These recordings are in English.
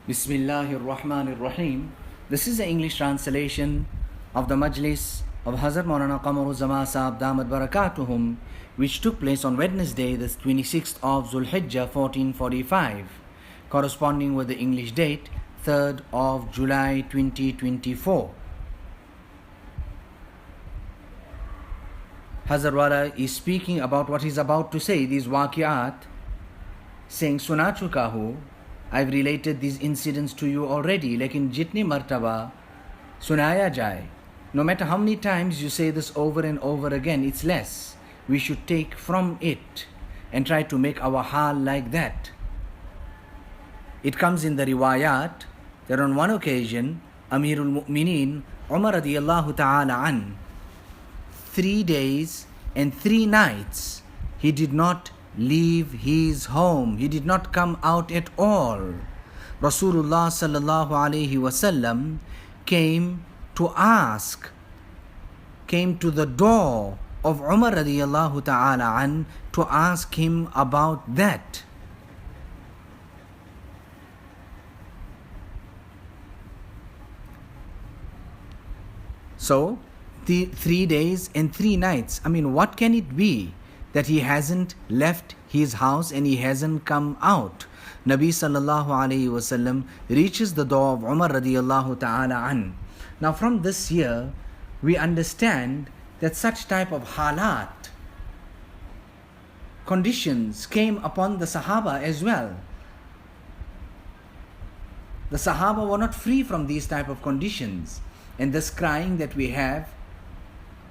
Bismillahir Rahmanir Rahim. This is the English translation of the Majlis of Hazrat Maulana Qamar Uzzaman Saheb Damat Barakatuhum, which took place on Wednesday, the 26th of Zulhijjah 1445, corresponding with the English date 3rd of July 2024. Hazrat Wala is speaking about what he's about to say, these waqiat, saying, Suna chuka hu, I've related these incidents to you already, lekin jitni martaba sunaya jai. No matter how many times you say this over and over again, it's less. We should take from it and try to make our hal like that. It comes in the riwayat that on one occasion, Amirul Mu'mineen Umar radiyallahu ta'ala an, 3 days and 3 nights, he did not leave his home. He did not come out at all. Rasulullah sallallahu alaihi wasallam came to the door of Umar radiyallahu ta'ala an to ask him about that. So, the 3 days and 3 nights, what can it be that he hasn't left his house and he hasn't come out? Nabi sallallahu alayhi wasallam reaches the door of Umar radiyallahu ta'ala an. Now from this here, we understand that such type of halat, conditions came upon the Sahaba as well. The Sahaba were not free from these type of conditions. And this crying that we have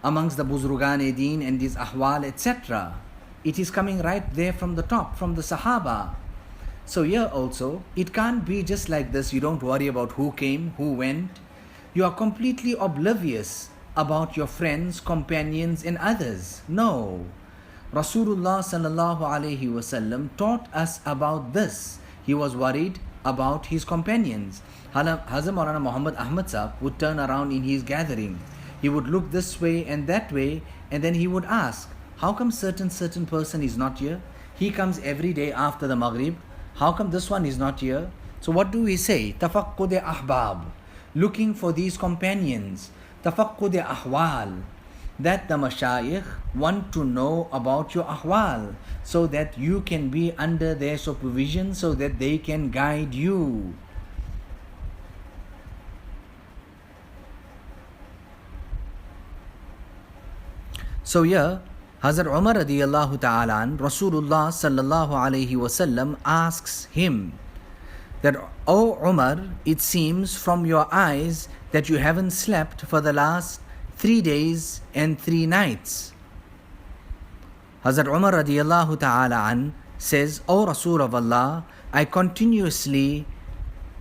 amongst the Buzrugan-e-Deen and these ahwal, etc., it is coming right there from the top, from the Sahaba. So here also, it can't be just like this. You don't worry about who came, who went. You are completely oblivious about your friends, companions and others. No. Rasulullah sallallahu alayhi wasallam taught us about this. He was worried about his companions. Hazrat Maulana Mohammad Ahmad Saheb would turn around in his gathering. He would look this way and that way, and then he would ask, how come certain person is not here? He comes every day after the Maghrib. How come this one is not here? So what do we say? Tafaqqud ahbab, looking for these companions. Tafaqqud ahwal, that the mashayikh want to know about your ahwal, so that you can be under their supervision, so that they can guide you. So here, Hazrat Umar radiyallahu ta'ala, Rasulullah sallallahu alayhi wasallam asks him that, O Umar, it seems from your eyes that you haven't slept for the last 3 days and 3 nights. Hazrat Umar radiyallahu ta'ala says, O Rasul of Allah, I continuously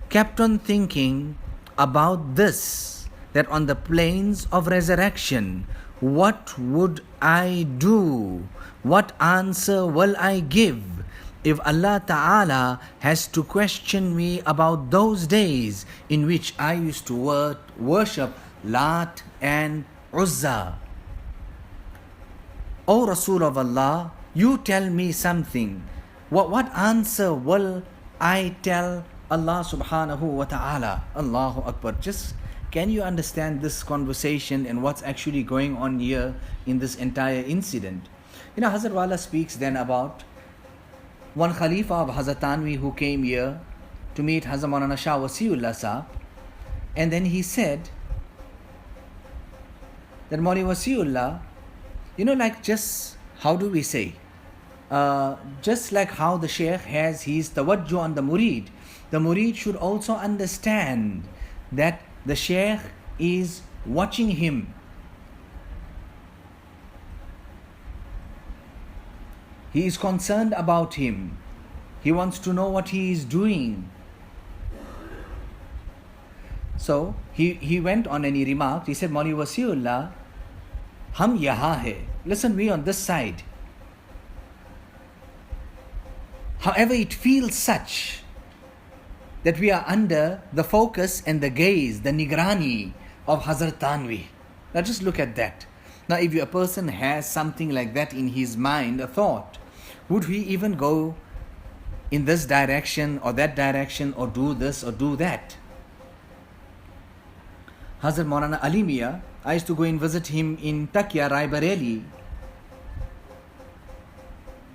kept on thinking about this, that on the plains of resurrection, what would I do? What answer will I give if Allah Ta'ala has to question me about those days in which I used to worship Lat and Uzza? O Rasul of Allah, you tell me something. What answer will I tell Allah Subhanahu wa Ta'ala? Allahu Akbar. Just can you understand this conversation and what's actually going on here in this entire incident? Hazrat Wala speaks then about one Khalifa of Hazrat Tanvi who came here to meet Hazrat Maulana Shah Wasiullah Saheb, and then he said that Maulana Wasiullah, like just, how do we say, just like how the Shaykh has his tawajjuh on the murid should also understand that the Shaykh is watching him. He is concerned about him. He wants to know what he is doing. So he went on and he remarked, he said, Maulana Wasiullah, hum yaha hai. Listen, we on this side. However, it feels such that we are under the focus and the gaze, the nigrani of Hazrat Tanvi. Now just look at that. Now if a person has something like that in his mind, a thought, would he even go in this direction or that direction, or do this or do that. Hazrat Maulana Ali Mia, I used to go and visit him in Takia, Raebareli.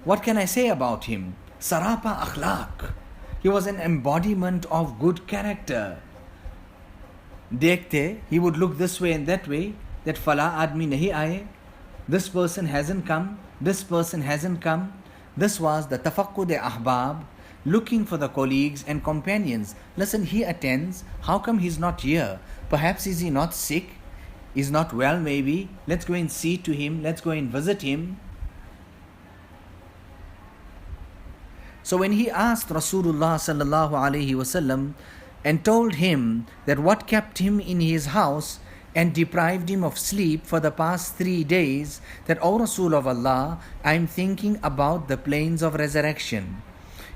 What can I say about him? Sarapa akhlaq. He was an embodiment of good character. Dekhte, he would look this way and that way, that fala admi nahi aaye, this person hasn't come, this person hasn't come. This was the tafaqud-e-ahbab, looking for the colleagues and companions. Listen, he attends, how come he's not here? Perhaps is he not sick? Is not well maybe? Let's go and see to him, let's go and visit him. So when he asked Rasulullah sallallahu alaihi wasallam and told him that what kept him in his house and deprived him of sleep for the past 3 days, that, O Rasul of Allah, I am thinking about the plains of resurrection.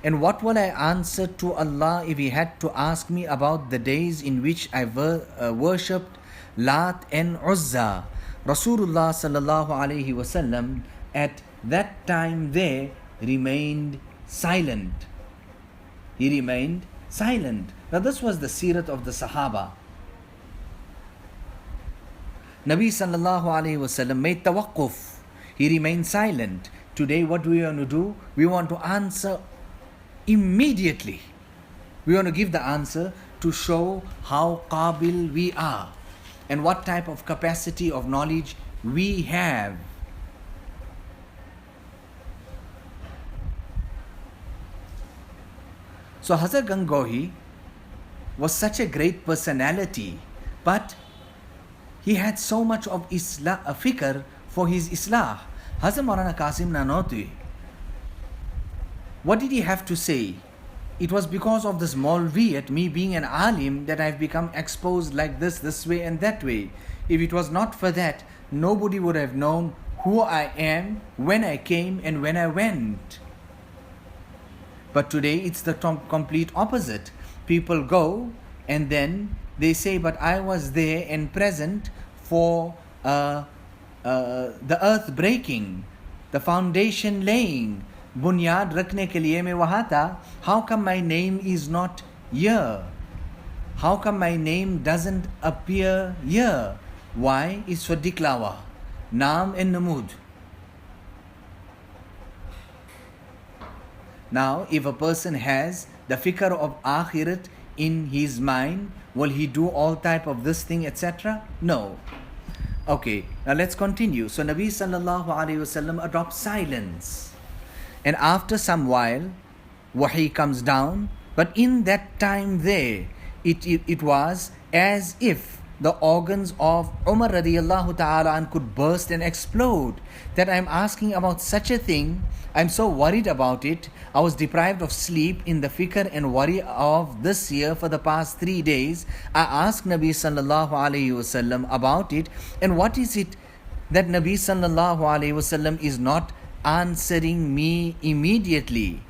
And what will I answer to Allah if He had to ask me about the days in which I worshipped Lat and Uzza? Rasulullah sallallahu alaihi wasallam at that time there remained silent. He remained silent. Now this was the sirat of the Sahaba. Nabi sallallahu alayhi wasallam made tawaqquf. He remained silent. Today what do we want to do? We want to answer immediately. We want to give the answer to show how qabil we are and what type of capacity of knowledge we have. So Hazrat Gangohi was such a great personality, but he had so much of fikr for his islah. Hazrat Maulana Qasim Nanotwi, what did he have to say? It was because of this Maulviyat, me being an alim, that I've become exposed like this way and that way. If it was not for that, nobody would have known who I am, when I came and when I went. But today it's the complete opposite. People go and then they say, but I was there and present for the earth breaking, the foundation laying, bunyad rakne ke liye mein wahan tha. How come my name is not here? How come my name doesn't appear here? Why? It's for diklawa, naam and namud. Now, if a person has the fikr of akhirat in his mind, will he do all type of this thing, etc.? No. Okay, now let's continue. So Nabi sallallahu alayhi wasallam adopts silence. And after some while, wahi comes down. But in that time there, it was as if the organs of Umar radiyallahu ta'ala an could burst and explode. That I'm asking about such a thing, I'm so worried about it. I was deprived of sleep in the fikr and worry of this year for the past 3 days. I asked Nabi sallallahu alayhi wasallam about it. And what is it that Nabi sallallahu alayhi wasallam is not answering me immediately?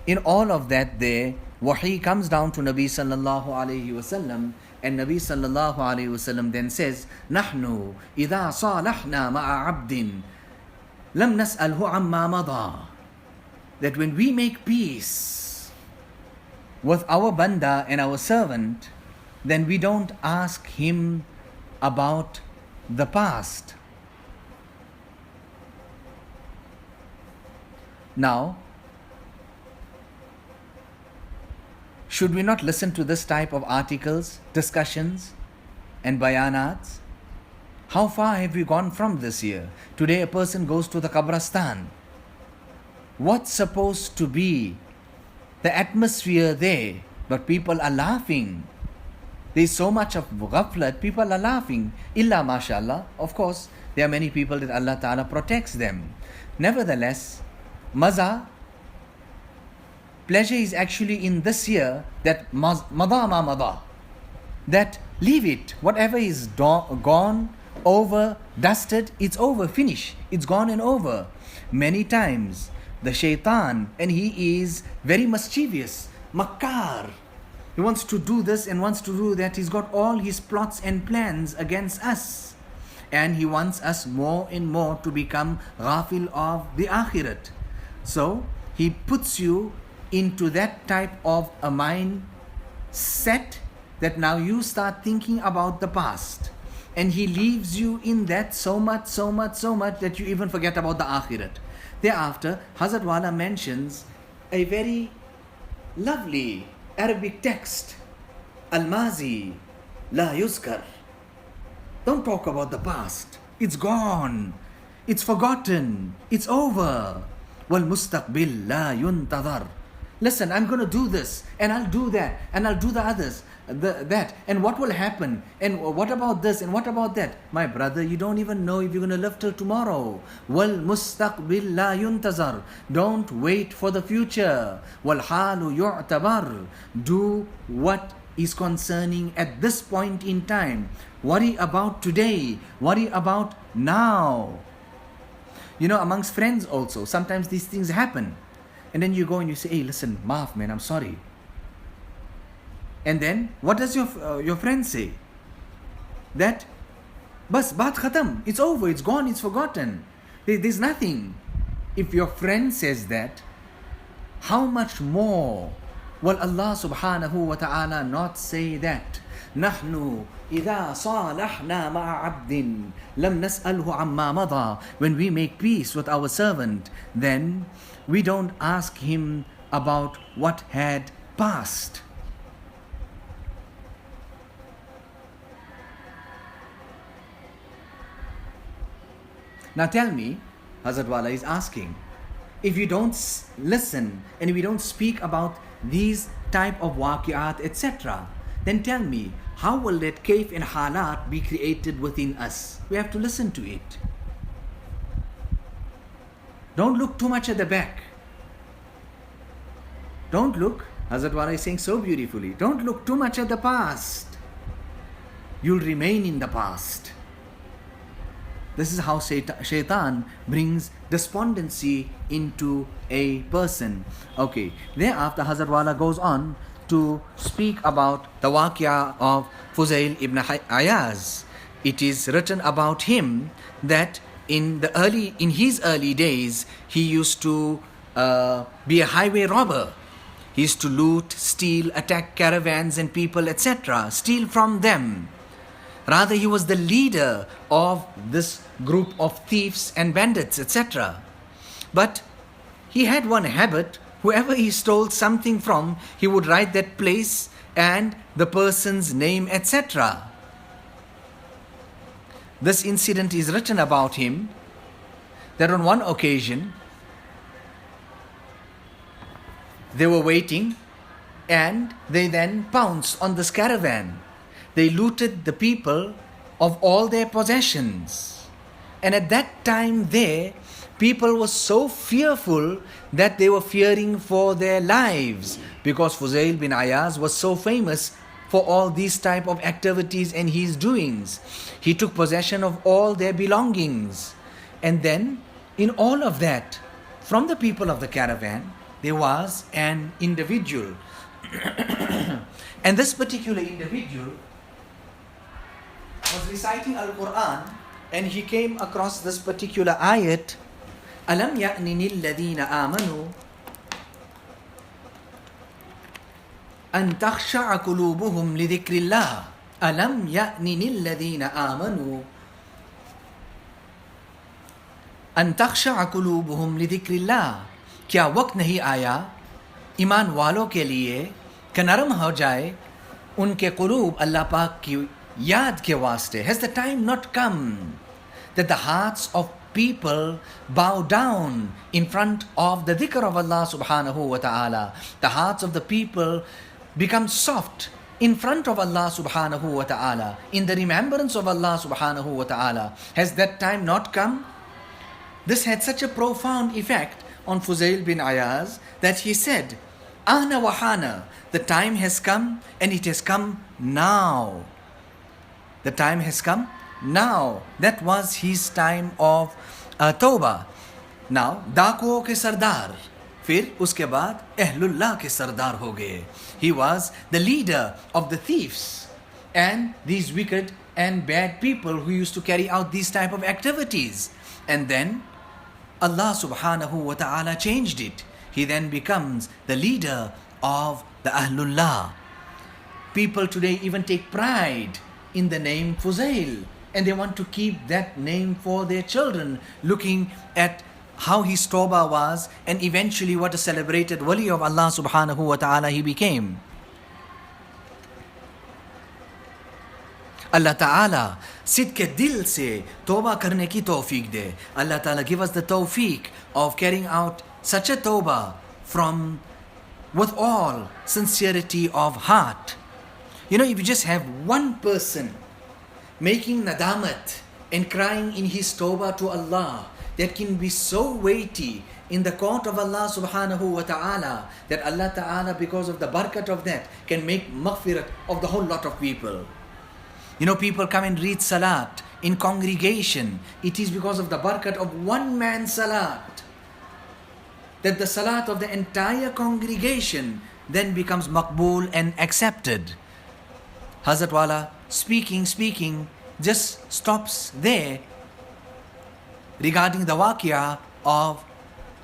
In all of that there, wahi comes down to Nabi sallallahu alayhi wasallam. And Nabi sallallahu alayhi wasallam then says, "Nahnu idha salahna ma'a abdin lam nas'alhu amma mada." That when we make peace with our banda and our servant, then we don't ask him about the past. Now, should we not listen to this type of articles, discussions and bayanats? How far have we gone from this year? Today a person goes to the Qabristan. What's supposed to be the atmosphere there? But people are laughing. There's so much of ghaflat, people are laughing. Illa mashallah, of course, there are many people that Allah Ta'ala protects them. Nevertheless, maza, pleasure is actually in this year that mada ma mada. That leave it, whatever is gone, over, dusted, it's over, finish. It's gone and over. Many times, the shaitan, and he is very mischievous, makkar. He wants to do this and wants to do that. He's got all his plots and plans against us. And he wants us more and more to become ghafil of the akhirat. So, he puts you into that type of a mind set that now you start thinking about the past. And he leaves you in that so much that you even forget about the akhirat. Thereafter, Hazrat Wala mentions a very lovely Arabic text. Al-Mazi la yuzkar. Don't talk about the past. It's gone. It's forgotten. It's over. Wal mustaqbil la yuntadhar. Listen, I'm going to do this, and I'll do that, and I'll do the others, that, and what will happen, and what about this, and what about that? My brother, you don't even know if you're going to live till tomorrow. Wal mustaqbil la yuntazar. Don't wait for the future. Wal halu yu'tabar. Do what is concerning at this point in time. Worry about today. Worry about now. You know, amongst friends also, sometimes these things happen. And then you go and you say, hey, listen, maaf man, I'm sorry. And then, what does your friend say? That, bas, baat khatam, it's over, it's gone, it's forgotten. There's nothing. If your friend says that, how much more will Allah subhanahu wa ta'ala not say that? نحن إذا صالحنا مع عبد لم نسأله عما مضى. When we make peace with our servant, then we don't ask him about what had passed. Now tell me, Hazrat Wala is asking, if you don't listen and we don't speak about these type of waqi'at, etc., then tell me, how will that kayf and halat be created within us? We have to listen to it. Don't look too much at the back. Don't look, Hazrat Wala is saying so beautifully, don't look too much at the past. You'll remain in the past. This is how shaitan brings despondency into a person. Okay, thereafter Hazrat Wala goes on to speak about the waqia of Fuzail ibn Ayaz. It is written about him that in his early days, he used to be a highway robber. He used to loot, steal, attack caravans and people, etc., steal from them. Rather, he was the leader of this group of thieves and bandits, etc. But he had one habit. Whoever he stole something from, he would write that place and the person's name, etc. This incident is written about him, that on one occasion, they were waiting and they then pounced on this caravan. They looted the people of all their possessions. And at that time there, people were so fearful that they were fearing for their lives, because Fuzail bin Ayaz was so famous for all these type of activities and his doings. He took possession of all their belongings. And then, in all of that, from the people of the caravan, there was an individual. And this particular individual was reciting Al-Quran, and he came across this particular ayat, Alam ya'nini alladhina amanu an takhsha'a qulubuhum li dhikrillah. Alam ya'nini alladhina amanu an takhsha'a qulubuhum li dhikrillah. क्या वक्त नहीं आया ईमान वालों के लिए कि नरम हो जाए उनके क़ुलूब अल्लाह पाक की याद के वास्ते? Has the time not come that the hearts of people bow down in front of the dhikr of Allah subhanahu wa ta'ala? The hearts of the people become soft in front of Allah subhanahu wa ta'ala, in the remembrance of Allah subhanahu wa ta'ala. Has that time not come? This had such a profound effect on Fuzail bin Ayaz that he said, Ana wahana, the time has come, and it has come now. The time has come now. That was his time of Tawbah. Now, Dakuo ke Sardar. फिर उसके बाद अहलुल्लाह के सरदार हो गए. He was the leader of the thieves and these wicked and bad people who used to carry out these type of activities. And then Allah subhanahu wa ta'ala changed it. he then becomes the leader of the Ahlullah. People today even take pride in the name Fuzail, and they want to keep that name for their children, looking at how his tawbah was and eventually what a celebrated wali of Allah subhanahu wa ta'ala he became. Allah Ta'ala sidq dil se tawbah karne ki tawfiq de. Allah Ta'ala give us the tawfiq of carrying out such a tawbah with all sincerity of heart. You know, if you just have one person making nadamat and crying in his tawbah to Allah, that can be so weighty in the court of Allah subhanahu wa ta'ala, that Allah Ta'ala, because of the barakat of that, can make maghfirat of the whole lot of people. You know, people come and read salat in congregation. It is because of the barakat of one man's salat that the salat of the entire congregation then becomes maqbool and accepted. Hazrat Wala speaking, just stops there regarding the waqia of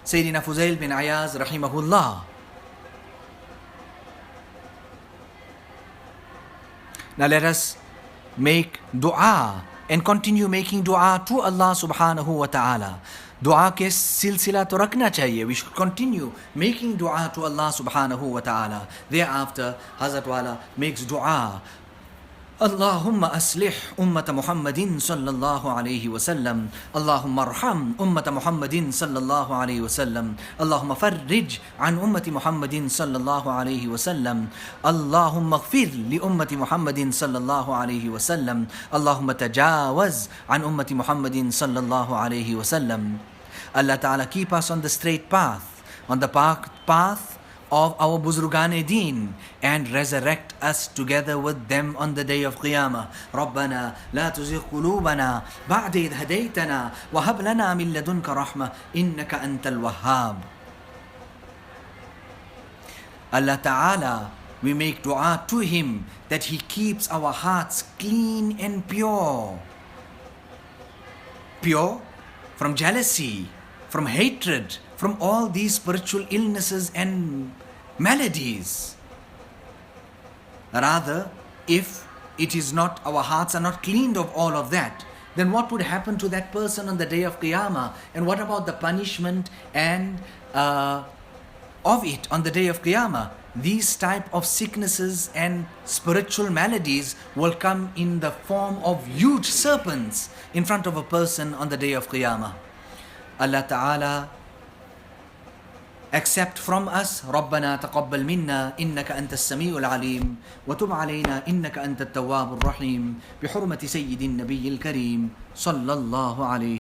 Sayyidina Fuzail bin Ayaz rahimahullah. Now let us make dua and continue making dua to Allah subhanahu wa ta'ala. Dua ke silsila to rakna chahiye. We should continue making dua to Allah subhanahu wa ta'ala. Thereafter, Hazrat Wala makes dua. Allahumma aslih ummata Muhammadin sallallahu alayhi wa sallam. Allahumma arham ummata Muhammadin sallallahu alayhi wa sallam. Allahumma farrij an ummati Muhammadin sallallahu alayhi wa sallam. Allahumma ighfir li ummati Muhammadin sallallahu alayhi wa sallam. Allahumma tajawaz an ummati Muhammadin sallallahu alayhi wa sallam. Allah Ta'ala keep us on the straight path, on the path of our Buzrugane Deen, and resurrect us together with them on the day of Qiyamah. رَبَّنَا لَا تُزِغْ قُلُوبَنَا بَعْدَ إِذْ هَدَيْتَنَا وَهَبْ لَنَا مِن لَدُنْكَ رَحْمَةً إِنَّكَ أَنْتَ الْوَهَّابُ. Allah Ta'ala, we make dua to Him that He keeps our hearts clean and pure. Pure from jealousy, from hatred, from all these spiritual illnesses and maladies. Rather, if it is not, our hearts are not cleaned of all of that, then what would happen to that person on the day of Qiyamah? And what about the punishment and of it on the day of Qiyamah? These type of sicknesses and spiritual maladies will come in the form of huge serpents in front of a person on the day of Qiyamah. Allah Ta'ala accept from us. رَبَّنَا تَقَبَّلْ مِنَّا إِنَّكَ أَنْتَ السَّمِيعُ الْعَلِيمُ وَتُبْ عَلَيْنَا إِنَّكَ أَنْتَ التَّوَّابُ الرَّحِيمُ بِحُرْمَةِ سَيِّدِ النَّبِيِّ الْكَرِيمِ صلى الله عليه